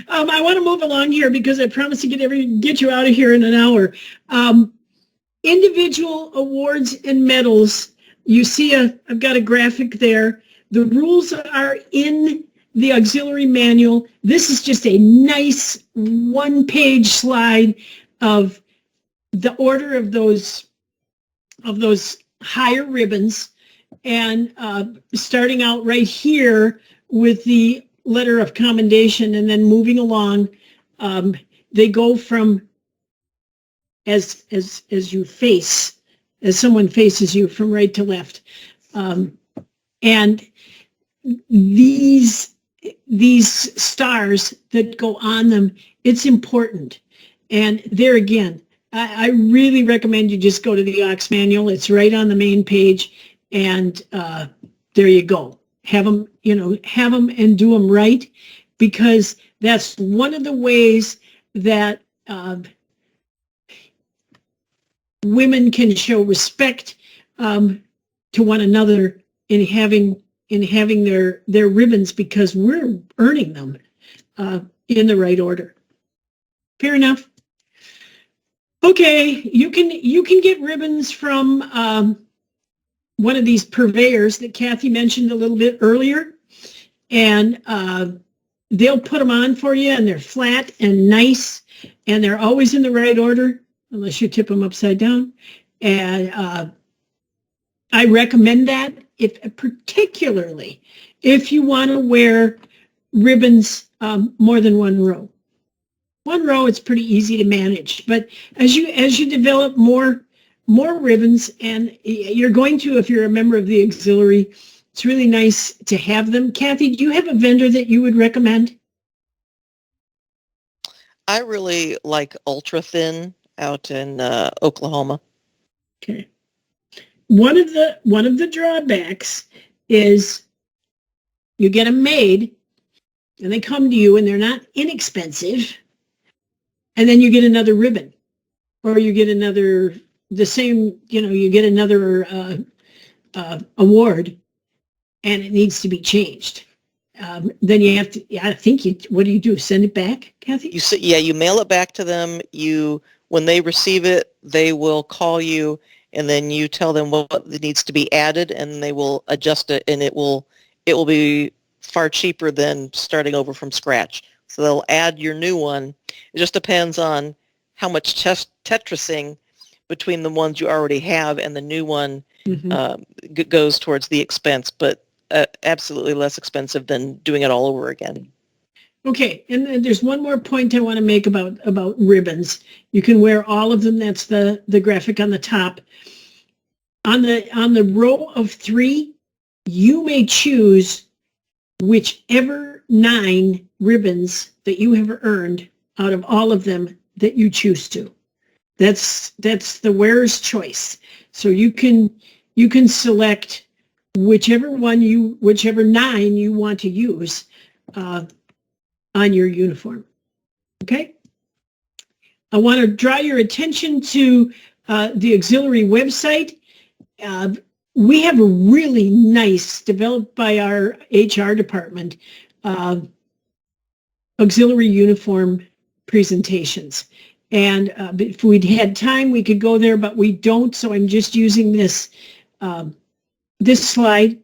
I want to move along here because I promised to get you out of here in an hour. Individual awards and medals. You see I've got a graphic there. The rules are in the auxiliary manual. This is just a nice one-page slide of the order of those higher ribbons, and starting out right here with the letter of commendation, and then moving along, they go from as you face, as someone faces you from right to left, and these stars that go on them, it's important. And there again, I really recommend you just go to the AlAux manual. It's right on the main page, and there you go. Have them and do them right, because that's one of the ways that women can show respect to one another in having their ribbons, because we're earning them in the right order. Fair enough. Okay, you can get ribbons from one of these purveyors that Kathy mentioned a little bit earlier, and they'll put them on for you, and they're flat and nice, and they're always in the right order, unless you tip them upside down. And I recommend that, particularly if you want to wear ribbons more than one row. One row, it's pretty easy to manage, but as you develop more ribbons, and you're going to, if you're a member of the auxiliary, it's really nice to have them. Kathy, do you have a vendor that you would recommend? I really like Ultra Thin out in Oklahoma. Okay. One of the drawbacks is you get them made, and they come to you, and they're not inexpensive, and then you get another ribbon, or you get another you get another award, and it needs to be changed. Then you have to. I think what do? Send it back, Kathy? You mail it back to them. When they receive it, they will call you, and then you tell them what needs to be added, and they will adjust it, and it will be far cheaper than starting over from scratch. So they'll add your new one. It just depends on how much Tetrising between the ones you already have and the new one goes towards the expense, but absolutely less expensive than doing it all over again. Okay, and there's one more point I want to make about ribbons. You can wear all of them. That's the graphic on the top. On the row of 3, you may choose whichever 9 ribbons that you have earned out of all of them that you choose to. That's the wearer's choice. So you can select whichever 9 you want to use on your uniform. Okay? I want to draw your attention to the auxiliary website. We have a really nice, developed by our HR department, auxiliary uniform presentations. And if we'd had time, we could go there, but we don't. So I'm just using this slide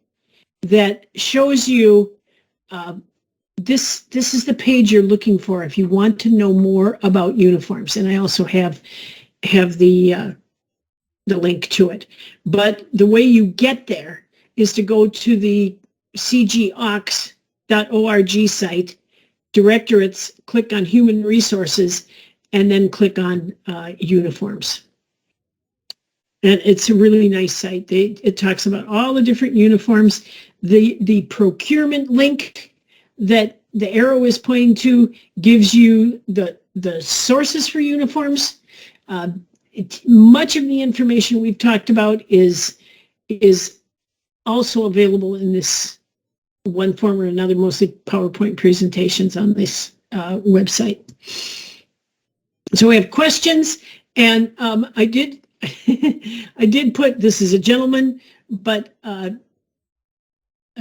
that shows you this is the page you're looking for if you want to know more about uniforms. And I also have the link to it. But the way you get there is to go to the cgaux.org site, Directorates, click on Human Resources, and then click on uniforms. And it's a really nice site. It talks about all the different uniforms. The procurement link that the arrow is pointing to gives you the sources for uniforms. Much of the information we've talked about is also available in this one form or another, mostly PowerPoint presentations on this website. So we have questions, and I did put, this is a gentleman, but a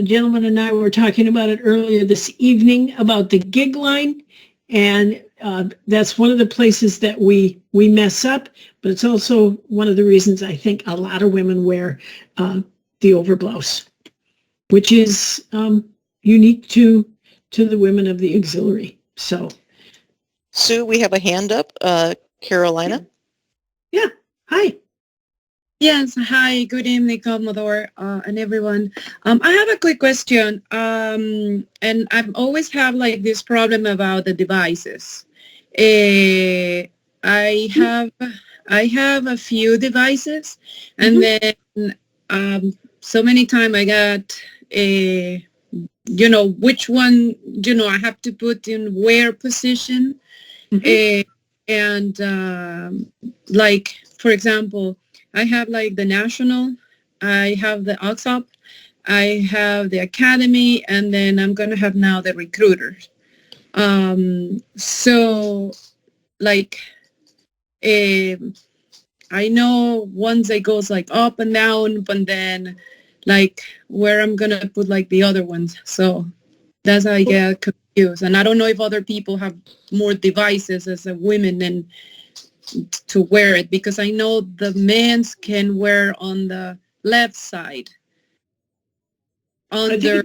gentleman and I were talking about it earlier this evening about the gig line, and that's one of the places that we mess up, but it's also one of the reasons I think a lot of women wear the overblouse, which is unique to the women of the auxiliary. So, Sue, we have a hand up. Carolina? Yeah. Hi. Yes, hi, good evening, Commodore, and everyone. I have a quick question, and I've always have like this problem about the devices. I have a few devices, and then so many times I got which one I have to put in where position, and like for example, I have like the national, I have the AlAux, I have the academy, and then I'm going to have now the recruiters. So like, I know once it goes like up and down, but then like where I'm going to put like the other ones. So that's how I get confused. And I don't know if other people have more devices as a women and to wear it, because I know the men's can wear on the left side under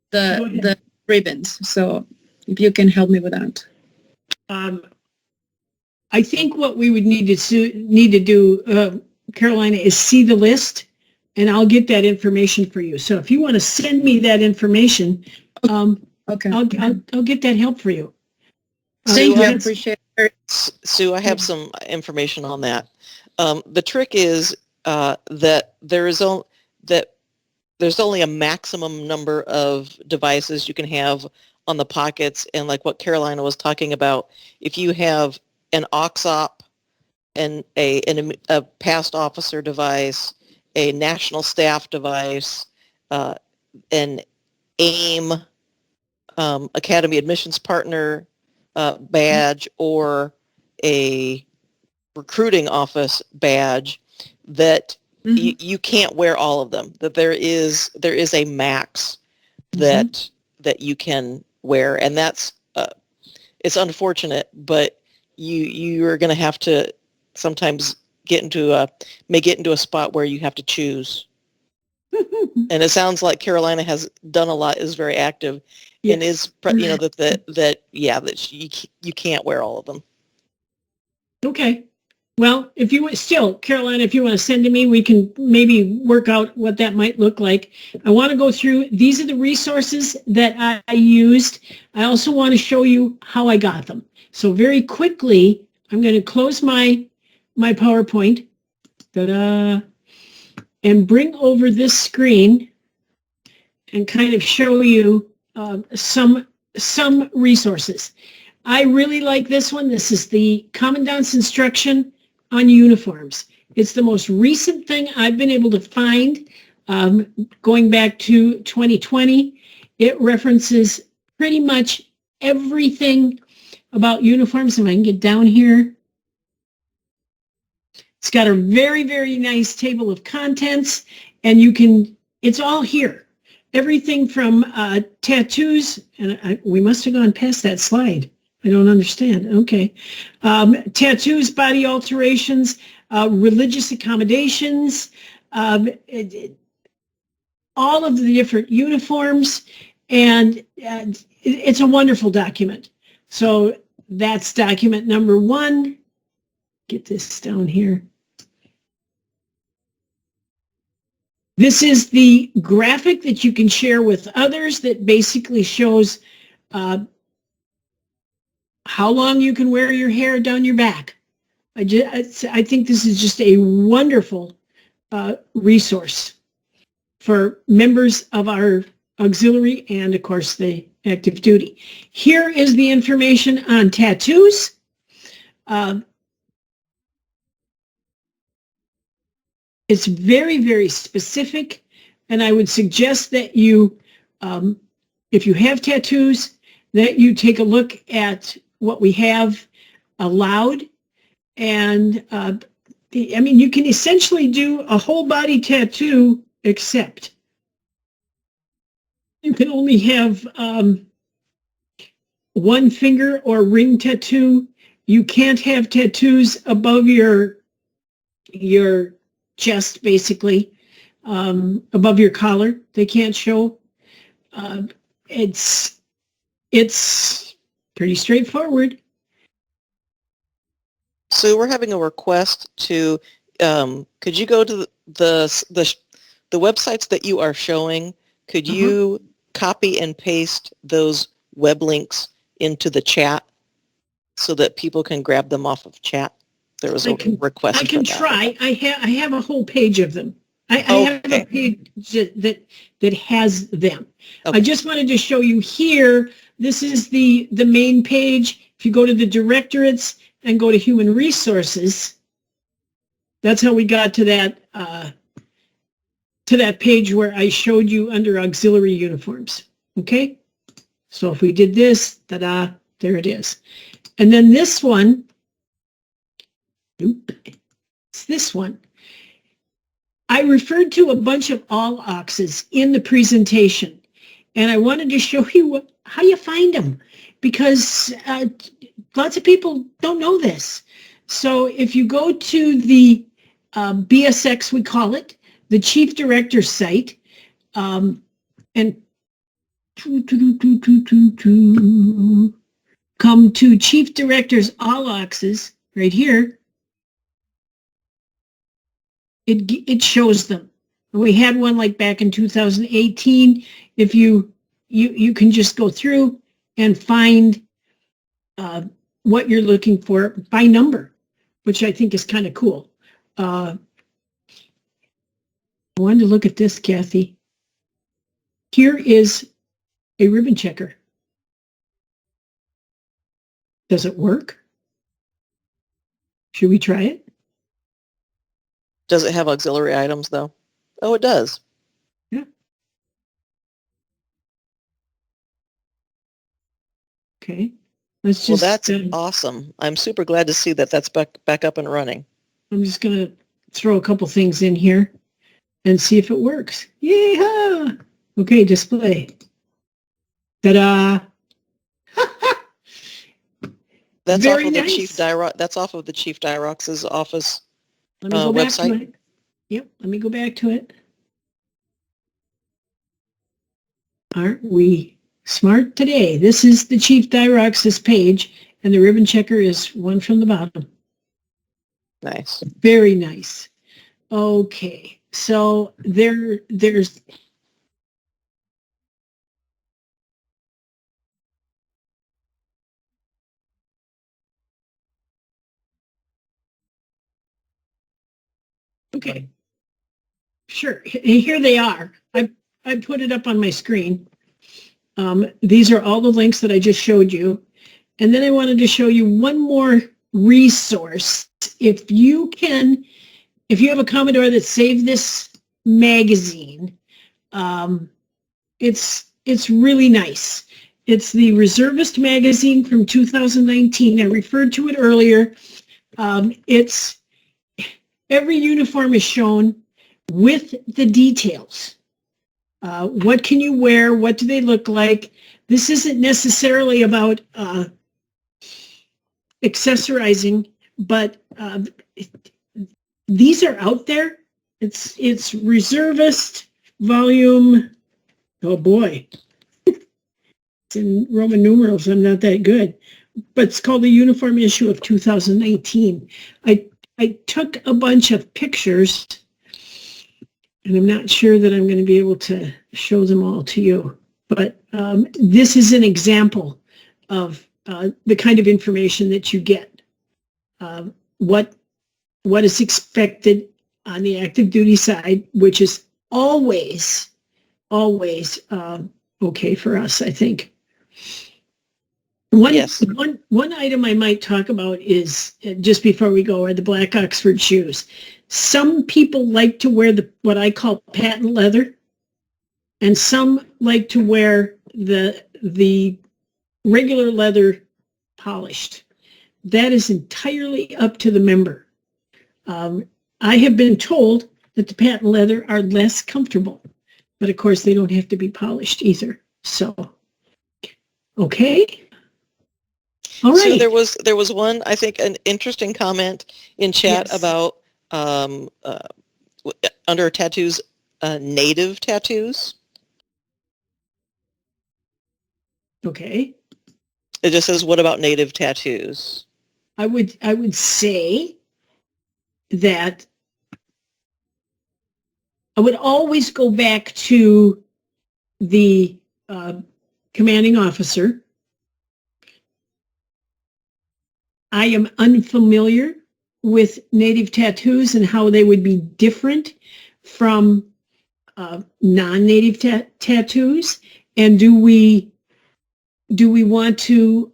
the ribbons. So if you can help me with that. I think what we would need to do, Carolina, is see the list, and I'll get that information for you. So if you want to send me that information, okay, I'll get that help for you. Thank you. I appreciate it. Sue, I have some information on that. The trick is that there's only a maximum number of devices you can have on the pockets, and like what Carolina was talking about, if you have an AlAux and a past officer device, a national staff device, an AIM Academy Admissions Partner badge, or a recruiting office badge, that you can't wear all of them. That there is a max that you can wear, and that's it's unfortunate, but you are going to have to sometimes get into a spot where you have to choose. And it sounds like Carolina has done a lot, is very active, and is that you can't wear all of them. Okay. Well, if you Carolina, if you want to send to me, we can maybe work out what that might look like. I want to go through, these are the resources that I used. I also want to show you how I got them. So very quickly, I'm going to close my PowerPoint, and bring over this screen and kind of show you some resources. I really like this one. This is the Commandant's Instruction on Uniforms. It's the most recent thing I've been able to find, going back to 2020. It references pretty much everything about uniforms. If I can get down here. It's got a very, very nice table of contents, and it's all here. Everything from tattoos, and we must have gone past that slide. I don't understand. Okay. Tattoos, body alterations, religious accommodations, all of the different uniforms, and it's a wonderful document. So that's document number 1. Get this down here. This is the graphic that you can share with others that basically shows how long you can wear your hair down your back. I think this is just a wonderful resource for members of our auxiliary and, of course, the active duty. Here is the information on tattoos. It's very, very specific, and I would suggest that you, if you have tattoos, that you take a look at what we have allowed. And I mean, you can essentially do a whole body tattoo, except you can only have one finger or ring tattoo. You can't have tattoos above your chest, basically, above your collar. They can't show. It's pretty straightforward. So we're having a request to, could you go to the websites that you are showing? Could you copy and paste those web links into the chat so that people can grab them off of chat? There was a request. I can try. I have a whole page of them. I have a page that has them. Okay. I just wanted to show you here. This is the main page. If you go to the Directorates and go to Human Resources, that's how we got to that page where I showed you under auxiliary uniforms. Okay, so if we did this, ta-da, there it is. And then this one, it's this one. I referred to a bunch of AlAuxes in the presentation, and I wanted to show you how you find them, because lots of people don't know this. So if you go to the BSX, we call it, the Chief Director site, and come to Chief Director's AlAuxes right here, it shows them. We had one like back in 2018. If you can just go through and find what you're looking for by number, which I think is kind of cool. I wanted to look at this, Kathy. Here is a ribbon checker. Does it work? Should we try it? Does it have auxiliary items, though? Oh, it does. Yeah. Okay. Let's just. Well, that's awesome. I'm super glad to see that that's back up and running. I'm just going to throw a couple things in here and see if it works. Yeehaw! Okay, display. Ta-da! That's Very off of nice. the Chief That's off of the Chief Director's office Let me go back website. to it. Yep, let me go back to it. Aren't we smart today? This is the Chief Director's page, and the ribbon checker is one from the bottom. Nice. Very nice. Okay, so there's okay. Sure. Here they are. I put it up on my screen. These are all the links that I just showed you. And then I wanted to show you one more resource. If you have a Commodore that saved this magazine, it's really nice. It's the Reservist magazine from 2019. I referred to it earlier. It's every uniform is shown with the details. What can you wear? What do they look like? This isn't necessarily about accessorizing, but these are out there. It's Reservist volume. Oh boy, it's in Roman numerals. I'm not that good, but it's called the Uniform Issue of 2019. I took a bunch of pictures, and I'm not sure that I'm going to be able to show them all to you. But this is an example of the kind of information that you get. What is expected on the active duty side, which is always okay for us, I think. One item I might talk about is, just before we go, are the black Oxford shoes. Some people like to wear what I call patent leather, and some like to wear the regular leather polished. That is entirely up to the member. I have been told that the patent leather are less comfortable, but of course they don't have to be polished either. So, okay. All right. So there was one, I think, an interesting comment in chat about under tattoos, native tattoos. Okay. It just says, what about native tattoos? I would say that I would always go back to the commanding officer. I am unfamiliar with native tattoos and how they would be different from non-native tattoos. And do we want to,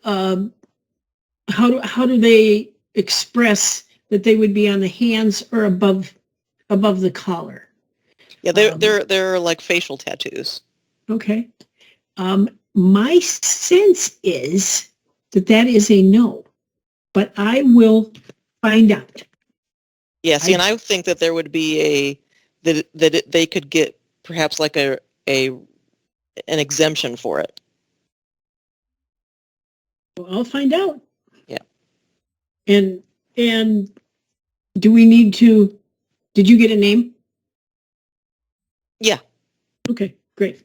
how do they express that they would be on the hands or above the collar? Yeah, they're like facial tattoos. Okay. My sense is that is a no, but I will find out. Yes, and I think that there would be they could get perhaps like an exemption for it. Well, I'll find out. Yeah. And do we need to? Did you get a name? Yeah. Okay, great.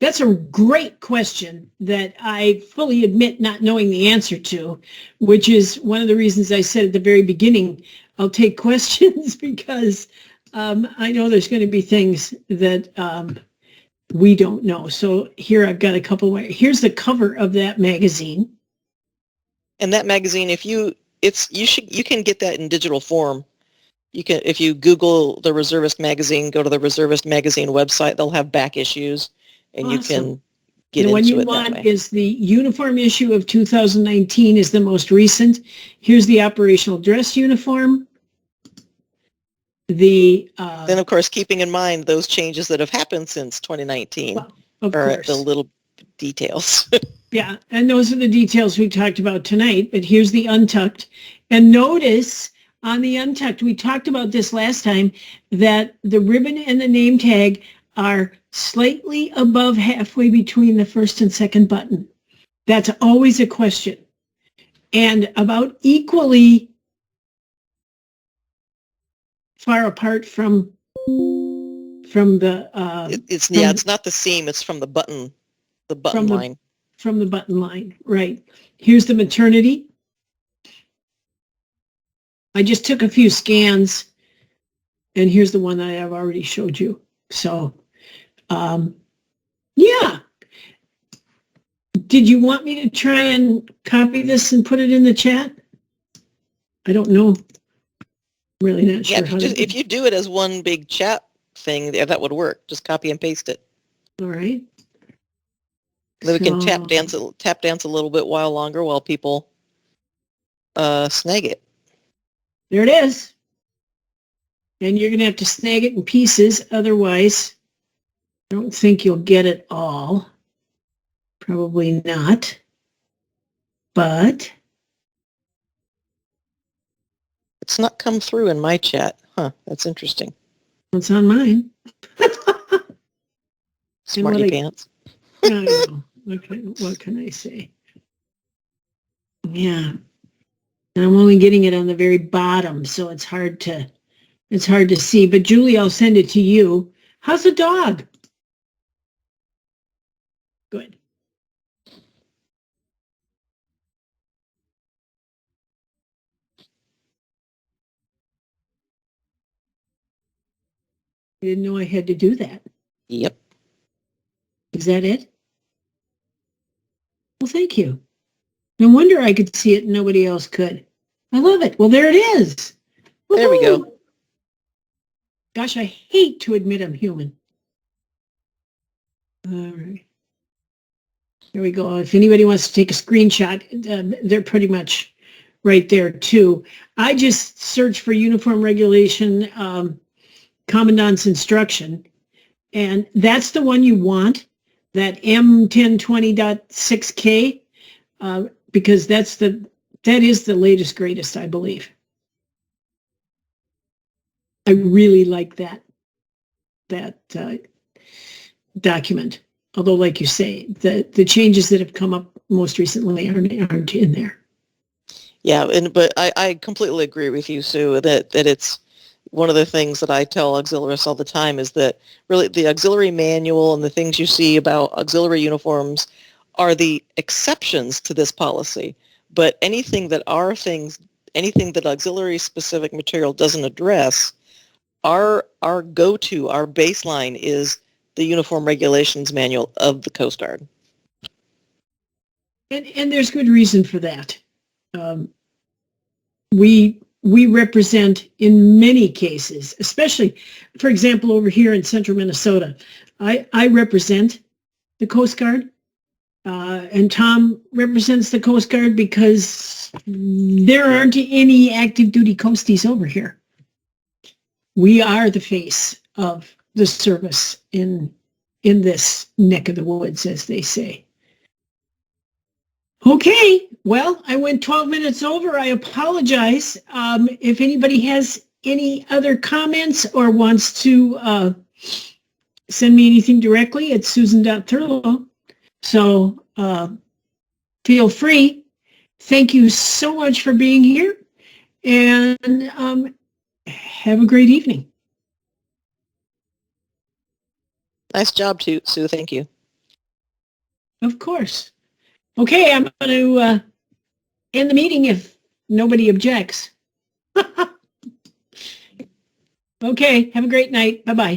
That's a great question that I fully admit not knowing the answer to, which is one of the reasons I said at the very beginning, I'll take questions because I know there's going to be things that we don't know. So here I've got a couple. Here's the cover of that magazine. And that magazine, you can get that in digital form. You can, if you Google the Reservist magazine, go to the Reservist magazine website, they'll have back issues. And awesome. You can get the one into you it want that way. Is the uniform issue of 2019 is the most recent. Here's the operational dress uniform. Then of course, keeping in mind those changes that have happened since 2019 well, of are course. the little details. Yeah, and those are the details we talked about tonight, but here's the untucked. And notice on the untucked, we talked about this last time, that the ribbon and the name tag are slightly above halfway between the first and second button. That's always a question. And about equally far apart from the it's not the seam, it's from the button line. From the button line, right. Here's the maternity. I just took a few scans, and here's the one that I've already showed you. So, yeah. Did you want me to try and copy this and put it in the chat? I don't know. Really not sure how to do it. If you do it as one big chat thing, that would work. Just copy and paste it. All right. Then we can tap dance a little bit longer while people snag it. There it is. And you're going to have to snag it in pieces. Otherwise, I don't think you'll get it all. Probably not. But it's not come through in my chat. Huh, that's interesting. It's on mine. Smarty pants. I know. What can I say? Yeah. And I'm only getting it on the very bottom, so it's hard to see. But Julie, I'll send it to you. How's the dog? Good. I didn't know I had to do that. Yep. Is that it? Well, thank you. No wonder I could see it and nobody else could. I love it. Well, there it is. There we go. Woohoo! Gosh, I hate to admit I'm human. All right. Here we go. If anybody wants to take a screenshot, they're pretty much right there too. I just searched for uniform regulation, commandant's instruction, and that's the one you want, that M1020.6K, because that is the latest, greatest, I believe. I really like that document. Although, like you say, the changes that have come up most recently aren't in there. Yeah, but I completely agree with you, Sue, that it's one of the things that I tell auxiliaries all the time is that really the auxiliary manual and the things you see about auxiliary uniforms are the exceptions to this policy. But anything that auxiliary specific material doesn't address, our go-to, our baseline is the Uniform Regulations Manual of the Coast Guard. And there's good reason for that. We represent in many cases, especially, for example, over here in central Minnesota, I represent the Coast Guard, and Tom represents the Coast Guard because there aren't any active duty coasties over here. We are the face of the service in this neck of the woods, as they say. Okay, well, I went 12 minutes over. I apologize. If anybody has any other comments or wants to send me anything directly, it's Susan.Thurlow. So feel free. Thank you so much for being here, and have a great evening. Nice job, Sue. Thank you. Of course. Okay, I'm going to end the meeting if nobody objects. Okay, have a great night. Bye-bye.